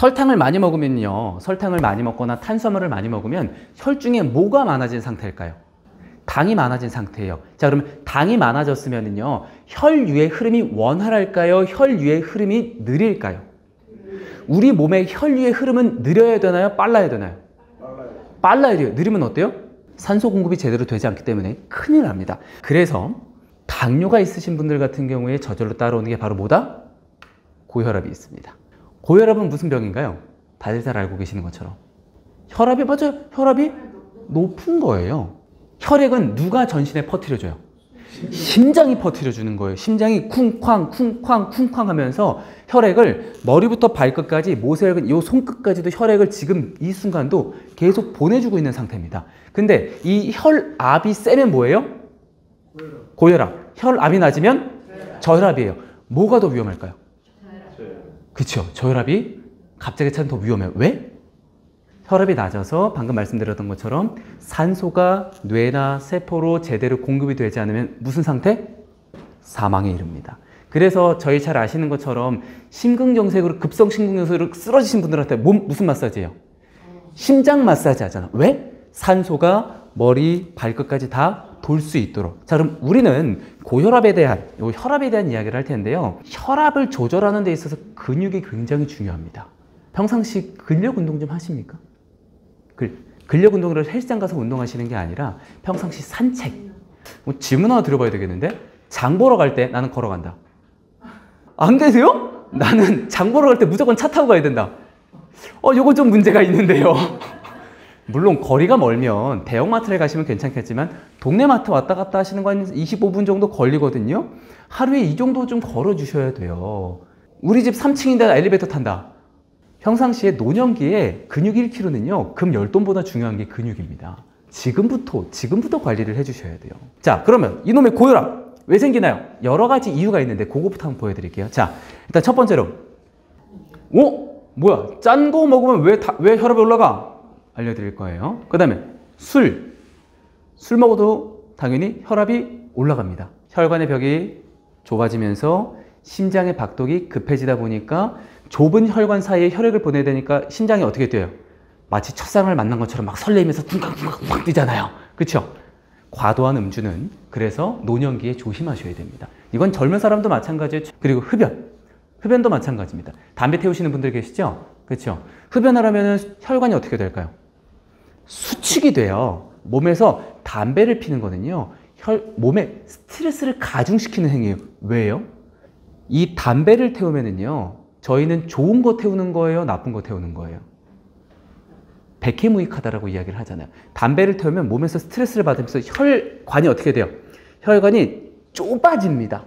설탕을 많이 먹으면요, 설탕을 많이 먹거나 탄수화물을 많이 먹으면 혈중에 뭐가 많아진 상태일까요? 당이 많아진 상태예요. 자, 그러면 당이 많아졌으면요, 혈류의 흐름이 원활할까요? 혈류의 흐름이 느릴까요? 우리 몸의 혈류의 흐름은 느려야 되나요? 빨라야 되나요? 빨라야 돼요. 느리면 어때요? 산소 공급이 제대로 되지 않기 때문에 큰일 납니다. 그래서 당뇨가 있으신 분들 같은 경우에 저절로 따라오는 게 바로 뭐다? 고혈압이 있습니다. 고혈압은 무슨 병인가요? 다들 잘 알고 계시는 것처럼 혈압이, 맞아요, 혈압이 높은 거예요. 혈액은 누가 전신에 퍼뜨려줘요? 심장이 퍼뜨려주는 거예요. 심장이 쿵쾅 쿵쾅 쿵쾅 하면서 혈액을 머리부터 발끝까지, 모세혈관, 이 손끝까지도 혈액을 지금 이 순간도 계속 보내주고 있는 상태입니다. 근데 이 혈압이 세면 뭐예요? 고혈압. 혈압이 낮으면 저혈압이에요. 뭐가 더 위험할까요? 그렇죠. 저혈압이 갑자기 차면 더 위험해요. 왜? 혈압이 낮아서 방금 말씀드렸던 것처럼 산소가 뇌나 세포로 제대로 공급이 되지 않으면 무슨 상태? 사망에 이릅니다. 그래서 저희 잘 아시는 것처럼 심근경색으로, 급성 심근경색으로 쓰러지신 분들한테 몸 무슨 마사지예요? 심장 마사지 하잖아. 왜? 산소가 머리, 발끝까지 다 돌 수 있도록. 자, 그럼 우리는 고혈압에 대한, 혈압에 대한 이야기를 할 텐데요. 혈압을 조절하는 데 있어서 근육이 굉장히 중요합니다. 평상시 근력 운동 좀 하십니까? 근력 운동을 헬스장 가서 운동하시는 게 아니라 평상시 산책. 뭐 질문 하나 드려봐야 되겠는데? 장 보러 갈 때 나는 걸어간다. 안 되세요? 나는 장 보러 갈 때 무조건 차 타고 가야 된다. 요거 좀 문제가 있는데요. 물론 거리가 멀면 대형마트를 가시면 괜찮겠지만 동네 마트 왔다 갔다 하시는 거 한 25분 정도 걸리거든요. 하루에 이 정도 좀 걸어 주셔야 돼요. 우리 집 3층인데 엘리베이터 탄다. 평상시에 노년기에 근육 1kg는요, 금 10돈보다 중요한 게 근육입니다. 지금부터 관리를 해주셔야 돼요. 자, 그러면 이놈의 고혈압 왜 생기나요? 여러 가지 이유가 있는데 그거부터 한번 보여드릴게요. 자, 일단 첫 번째로, 뭐야? 짠 거 먹으면 왜 혈압이 올라가? 알려드릴 거예요. 그 다음에 술 먹어도 당연히 혈압이 올라갑니다. 혈관의 벽이 좁아지면서 심장의 박동이 급해지다 보니까 좁은 혈관 사이에 혈액을 보내야 되니까 심장이 어떻게 뛰어요? 마치 첫사랑을 만난 것처럼 막 설레면서 쿵쾅쿵쾅 뛰잖아요. 그렇죠? 과도한 음주는 그래서 노년기에 조심하셔야 됩니다. 이건 젊은 사람도 마찬가지예요. 그리고 흡연도 마찬가지입니다. 담배 태우시는 분들 계시죠? 그렇죠? 흡연을 하면 혈관이 어떻게 될까요? 수축이 돼요. 몸에서 담배를 피는 거는요, 몸에 스트레스를 가중시키는 행위예요. 왜요? 이 담배를 태우면은요, 저희는 좋은 거 태우는 거예요? 나쁜 거 태우는 거예요? 백해무익하다라고 이야기를 하잖아요. 담배를 태우면 몸에서 스트레스를 받으면서 혈관이 어떻게 돼요? 혈관이 좁아집니다.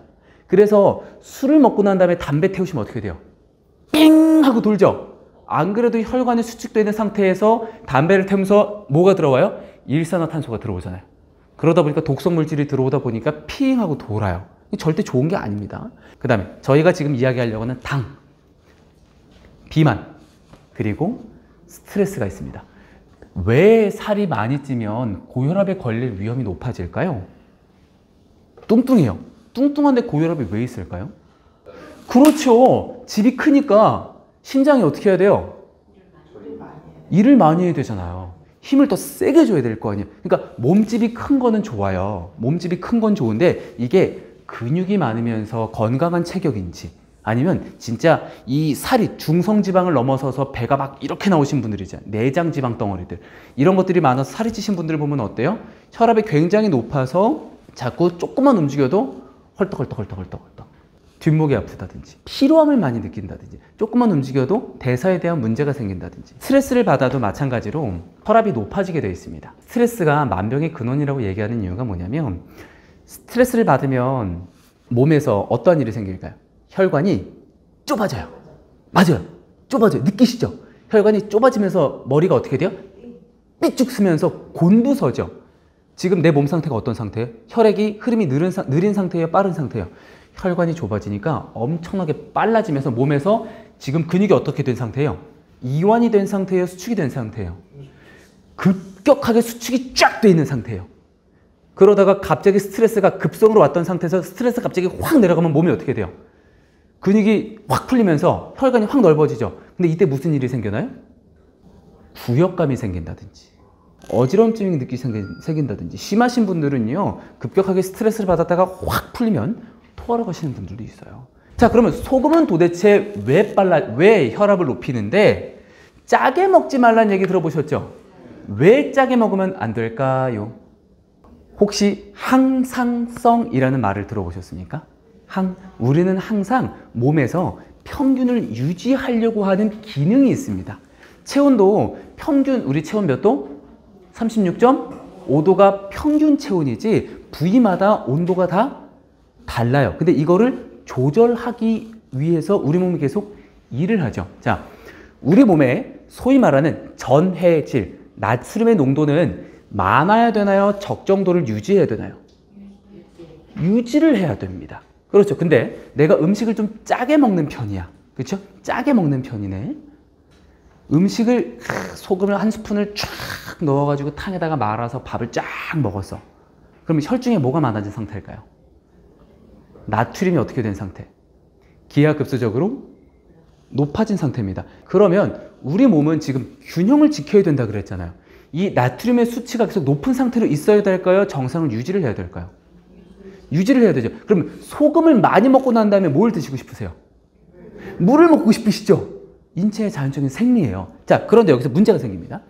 그래서 술을 먹고 난 다음에 담배 태우시면 어떻게 돼요? 삥 하고 돌죠? 안 그래도 혈관이 수축되어 있는 상태에서 담배를 태우면서 뭐가 들어와요? 일산화탄소가 들어오잖아요. 그러다 보니까 독성 물질이 들어오다 보니까 핑 하고 돌아요. 절대 좋은 게 아닙니다. 그 다음에 저희가 지금 이야기하려고 하는 당, 비만, 그리고 스트레스가 있습니다. 왜 살이 많이 찌면 고혈압에 걸릴 위험이 높아질까요? 뚱뚱해요. 뚱뚱한데 고혈압이 왜 있을까요? 그렇죠. 집이 크니까 심장이 어떻게 해야 돼요? 일을 많이 해야 되잖아요. 힘을 더 세게 줘야 될 거 아니에요. 그러니까 몸집이 큰 거는 좋아요. 몸집이 큰 건 좋은데 이게 근육이 많으면서 건강한 체격인지 아니면 진짜 이 살이 중성지방을 넘어서서 배가 막 이렇게 나오신 분들이죠. 내장지방 덩어리들. 이런 것들이 많아서 살이 찌신 분들 보면 어때요? 혈압이 굉장히 높아서 자꾸 조금만 움직여도 헐떡헐떡 뒷목이 아프다든지 피로함을 많이 느낀다든지 조금만 움직여도 대사에 대한 문제가 생긴다든지 스트레스를 받아도 마찬가지로 혈압이 높아지게 되어 있습니다. 스트레스가 만병의 근원이라고 얘기하는 이유가 뭐냐면 스트레스를 받으면 몸에서 어떠한 일이 생길까요? 혈관이 좁아져요. 맞아요. 좁아져요. 느끼시죠? 혈관이 좁아지면서 머리가 어떻게 돼요? 삐쭉 쓰면서 곤두서죠. 지금 내 몸 상태가 어떤 상태예요? 혈액이 흐름이 느린 상태예요? 빠른 상태예요? 혈관이 좁아지니까 엄청나게 빨라지면서 몸에서 지금 근육이 어떻게 된 상태예요? 이완이 된 상태예요? 수축이 된 상태예요? 급격하게 수축이 쫙 돼 있는 상태예요. 그러다가 갑자기 스트레스가 급성으로 왔던 상태에서 스트레스가 갑자기 확 내려가면 몸이 어떻게 돼요? 근육이 확 풀리면서 혈관이 확 넓어지죠. 근데 이때 무슨 일이 생겨나요? 부역감이 생긴다든지 어지럼증이 생긴다든지 생긴다든지 심하신 분들은요 급격하게 스트레스를 받았다가 확 풀리면 토하러 가시는 분들도 있어요. 자, 그러면 소금은 도대체 왜 혈압을 높이는데 짜게 먹지 말라는 얘기 들어보셨죠? 왜 짜게 먹으면 안 될까요? 혹시 항상성이라는 말을 들어보셨습니까? 우리는 항상 몸에서 평균을 유지하려고 하는 기능이 있습니다. 체온도 평균, 우리 체온 몇 도? 36.5도가 평균 체온이지 부위마다 온도가 다 달라요. 근데 이거를 조절하기 위해서 우리 몸이 계속 일을 하죠. 자, 우리 몸에 소위 말하는 전해질, 나트륨의 농도는 많아야 되나요? 적정도를 유지해야 되나요? 유지를 해야 됩니다. 그렇죠. 근데 내가 음식을 좀 짜게 먹는 편이야. 그렇죠? 짜게 먹는 편이네. 음식을 소금을 한 스푼을 쫙 넣어가지고 탕에다가 말아서 밥을 쫙 먹었어. 그러면 혈중에 뭐가 많아진 상태일까요? 나트륨이 어떻게 된 상태? 기하급수적으로 높아진 상태입니다. 그러면 우리 몸은 지금 균형을 지켜야 된다 그랬잖아요. 이 나트륨의 수치가 계속 높은 상태로 있어야 될까요? 정상을 유지를 해야 될까요? 유지를 해야 되죠. 그러면 소금을 많이 먹고 난 다음에 뭘 드시고 싶으세요? 물을 먹고 싶으시죠? 인체의 자연적인 생리예요. 자, 그런데 여기서 문제가 생깁니다.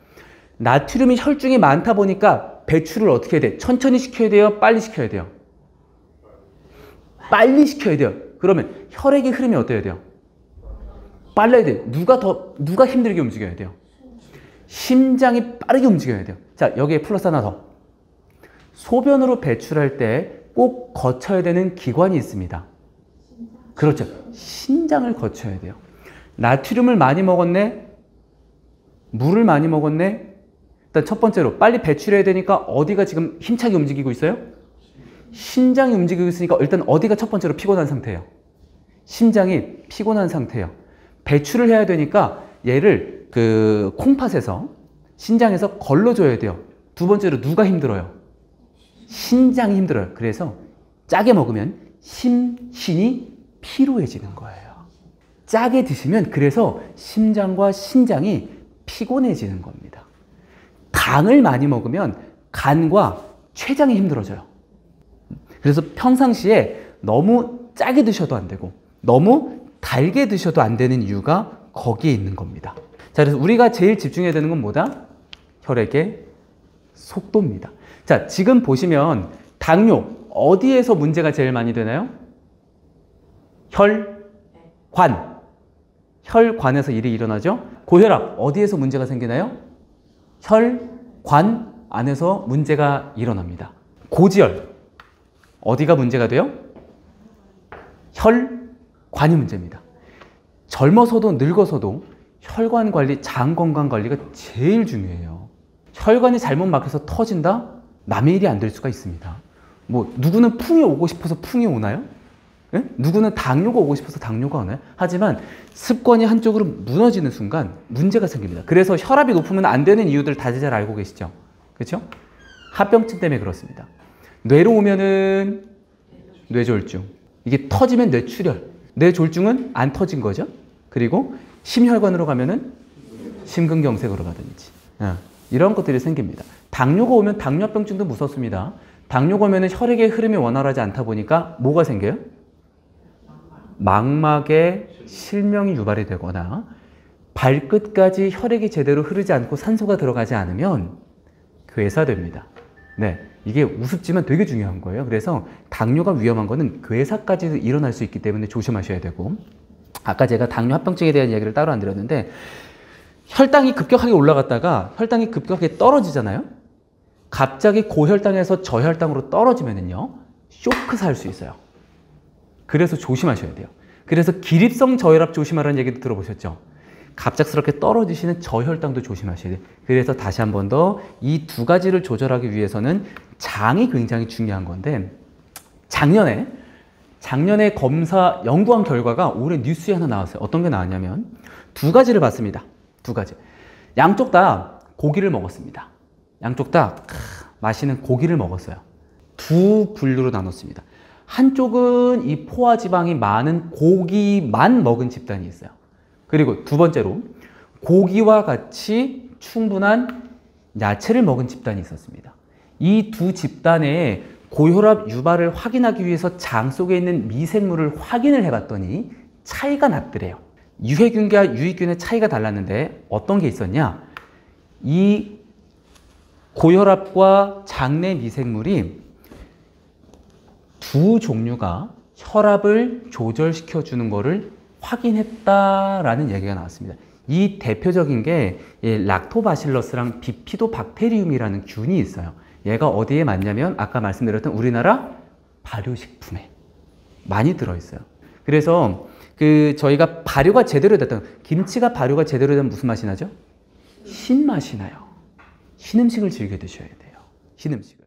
나트륨이 혈중에 많다 보니까 배출을 어떻게 해야 돼? 천천히 시켜야 돼요? 빨리 시켜야 돼요? 빨리 시켜야 돼요. 그러면 혈액의 흐름이 어때야 돼요? 빨라야 돼요. 누가 힘들게 움직여야 돼요? 심장이 빠르게 움직여야 돼요. 자, 여기에 플러스 하나 더. 소변으로 배출할 때 꼭 거쳐야 되는 기관이 있습니다. 그렇죠. 신장을 거쳐야 돼요. 나트륨을 많이 먹었네? 물을 많이 먹었네? 일단 첫 번째로 빨리 배출해야 되니까 어디가 지금 힘차게 움직이고 있어요? 신장이 움직이고 있으니까 일단 어디가 첫 번째로 피곤한 상태예요? 심장이 피곤한 상태예요. 배출을 해야 되니까 얘를 콩팥에서 신장에서 걸러줘야 돼요. 두 번째로 누가 힘들어요? 신장이 힘들어요. 그래서 짜게 먹으면 심신이 피로해지는 거예요. 짜게 드시면 그래서 심장과 신장이 피곤해지는 겁니다. 당을 많이 먹으면 간과 췌장이 힘들어져요. 그래서 평상시에 너무 짜게 드셔도 안 되고 너무 달게 드셔도 안 되는 이유가 거기에 있는 겁니다. 자, 그래서 우리가 제일 집중해야 되는 건 뭐다? 혈액의 속도입니다. 자, 지금 보시면 당뇨 어디에서 문제가 제일 많이 되나요? 혈관. 혈관에서 일이 일어나죠. 고혈압 어디에서 문제가 생기나요? 혈관 안에서 문제가 일어납니다. 고지혈 어디가 문제가 돼요? 혈관이 문제입니다. 젊어서도 늙어서도 혈관 관리, 장 건강 관리가 제일 중요해요. 혈관이 잘못 막혀서 터진다? 남의 일이 안 될 수가 있습니다. 뭐 누구는 풍이 오고 싶어서 풍이 오나요? 예? 누구는 당뇨가 오고 싶어서 당뇨가 오나요? 하지만 습관이 한쪽으로 무너지는 순간 문제가 생깁니다. 그래서 혈압이 높으면 안 되는 이유들 다들 잘 알고 계시죠? 그렇죠? 합병증 때문에 그렇습니다. 뇌로 오면은 뇌졸중, 이게 터지면 뇌출혈, 뇌졸중은 안 터진 거죠. 그리고 심혈관으로 가면은 심근경색으로 가든지 이런 것들이 생깁니다. 당뇨가 오면 당뇨합병증도 무섭습니다. 당뇨가 오면 혈액의 흐름이 원활하지 않다 보니까 뭐가 생겨요? 망막에 실명이 유발이 되거나 발끝까지 혈액이 제대로 흐르지 않고 산소가 들어가지 않으면 괴사됩니다. 네, 이게 우습지만 되게 중요한 거예요. 그래서 당뇨가 위험한 거는 괴사까지도 일어날 수 있기 때문에 조심하셔야 되고, 아까 제가 당뇨합병증에 대한 이야기를 따로 안 드렸는데 혈당이 급격하게 올라갔다가 혈당이 급격하게 떨어지잖아요. 갑자기 고혈당에서 저혈당으로 떨어지면은요 쇼크사 할 수 있어요. 그래서 조심하셔야 돼요. 그래서 기립성 저혈압 조심하라는 얘기도 들어보셨죠? 갑작스럽게 떨어지시는 저혈당도 조심하셔야 돼요. 그래서 다시 한 번 더 이 두 가지를 조절하기 위해서는 장이 굉장히 중요한 건데, 작년에 검사 연구한 결과가 올해 뉴스에 하나 나왔어요. 어떤 게 나왔냐면 두 가지를 봤습니다. 두 가지. 양쪽 다 고기를 먹었습니다. 양쪽 다 맛있는 고기를 먹었어요. 두 분류로 나눴습니다. 한쪽은 이 포화 지방이 많은 고기만 먹은 집단이 있어요. 그리고 두 번째로 고기와 같이 충분한 야채를 먹은 집단이 있었습니다. 이 두 집단의 고혈압 유발을 확인하기 위해서 장 속에 있는 미생물을 확인을 해봤더니 차이가 났더래요. 유해균과 유익균의 차이가 달랐는데 어떤 게 있었냐? 이 고혈압과 장내 미생물이 두 종류가 혈압을 조절시켜 주는 것을 확인했다라는 얘기가 나왔습니다. 이 대표적인 게 락토바실러스랑 비피도박테리움이라는 균이 있어요. 얘가 어디에 많냐면 아까 말씀드렸던 우리나라 발효식품에 많이 들어있어요. 그래서 저희가 발효가 제대로 됐던 김치가 발효가 제대로 되면 무슨 맛이 나죠? 신맛이 나요. 신음식을 즐겨 드셔야 돼요. 신음식을.